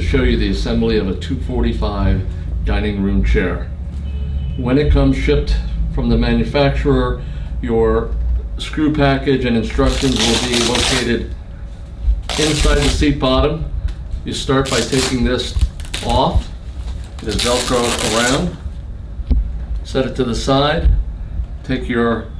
show you the assembly of a 245 dining room chair. When it comes shipped from the manufacturer, your screw package and instructions will be located inside the seat bottom. You start by taking this off. It is Velcro around. Set it to the side. Take your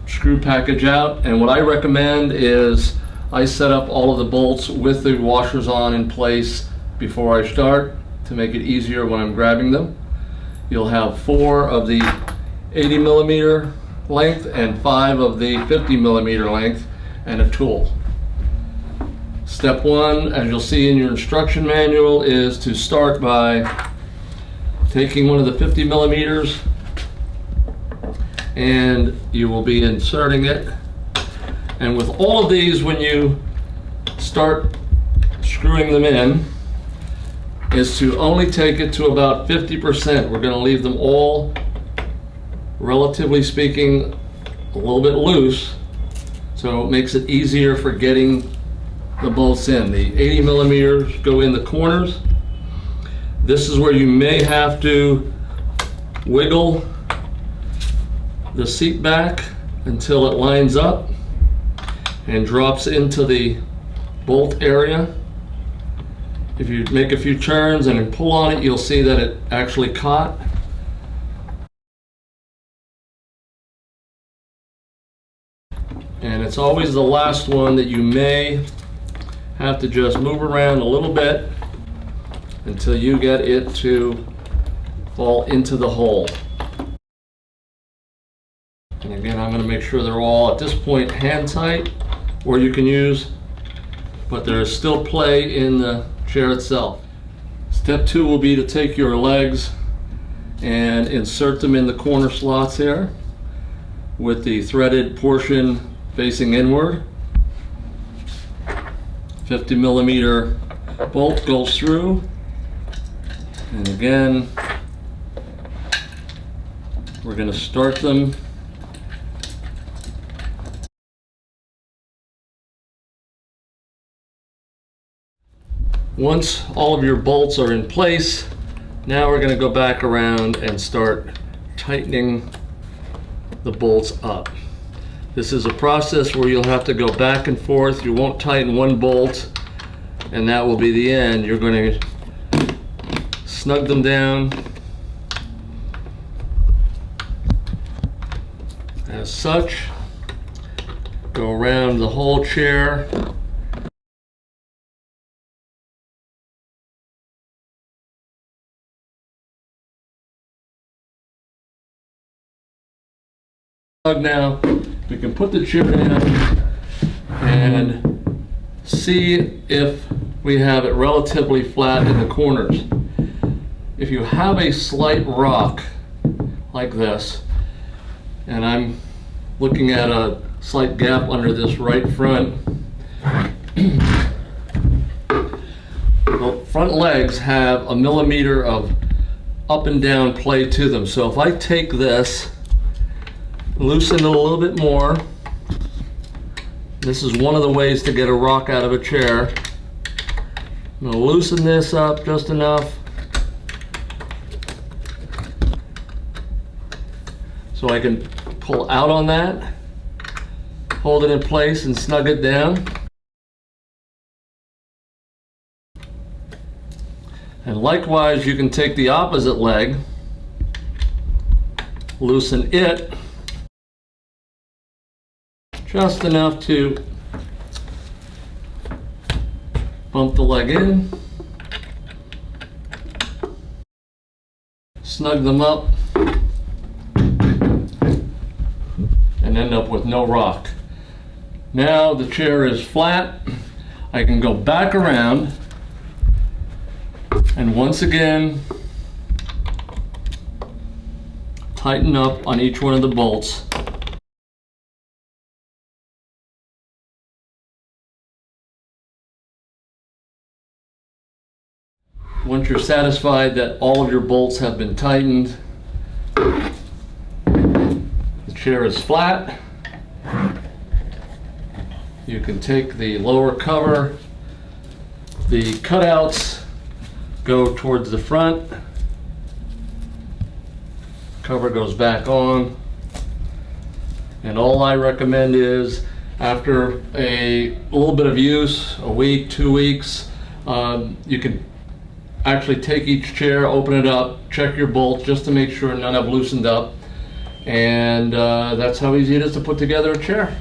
screw package out, and what I recommend is I set up all of the bolts with the washers on in place before I start to make it easier when I'm grabbing them. You'll have 4 of the 80 millimeter length and 5 of the 50 millimeter length and a tool. Step 1, as you'll see in your instruction manual, is to start by taking one of the 50 millimeters, and you will be inserting it. And with all of these, when you start screwing them in, is to only take it to about 50%. We're going to leave them all, relatively speaking, a little bit loose, so it makes it easier for getting the bolts in. The 80 millimeters go in the corners. This is where you may have to wiggle the seat back until it lines up and drops into the bolt area. If you make a few turns and pull on it, you'll see that it actually caught. And it's always the last one that you may have to just move around a little bit until you get it to fall into the hole. And again, I'm going to make sure they're all at this point hand tight, or you can use, but there is still play in the chair itself. Step 2 will be to take your legs and insert them in the corner slots here with the threaded portion facing inward. 50 millimeter bolt goes through, and again we're going to start them. Once all of your bolts are in place, now we're going to go back around and start tightening the bolts up. This is a process where you'll have to go back and forth. You won't tighten one bolt and that will be the end. You're going to snug them down as such. Go around the whole chair. Now we can put the chair in and see if we have it relatively flat in the corners. If you have a slight rock like this, and I'm looking at a slight gap under this right front, the front legs have a millimeter of up and down play to them. So if I take this, loosen it a little bit more. This is one of the ways to get a rock out of a chair. I'm going to loosen this up just enough so I can pull out on that, hold it in place and snug it down. And likewise, you can take the opposite leg, loosen it just enough to bump the leg in, snug them up, and end up with no rock. Now the chair is flat. I can go back around and once again tighten up on each one of the bolts. Once you're satisfied that all of your bolts have been tightened, the chair is flat, you can take the lower cover. The cutouts go towards the front. Cover goes back on. And all I recommend is after a little bit of use, a week, 2 weeks, you can actually take each chair, open it up, check your bolts just to make sure none have loosened up. And that's how easy it is to put together a chair.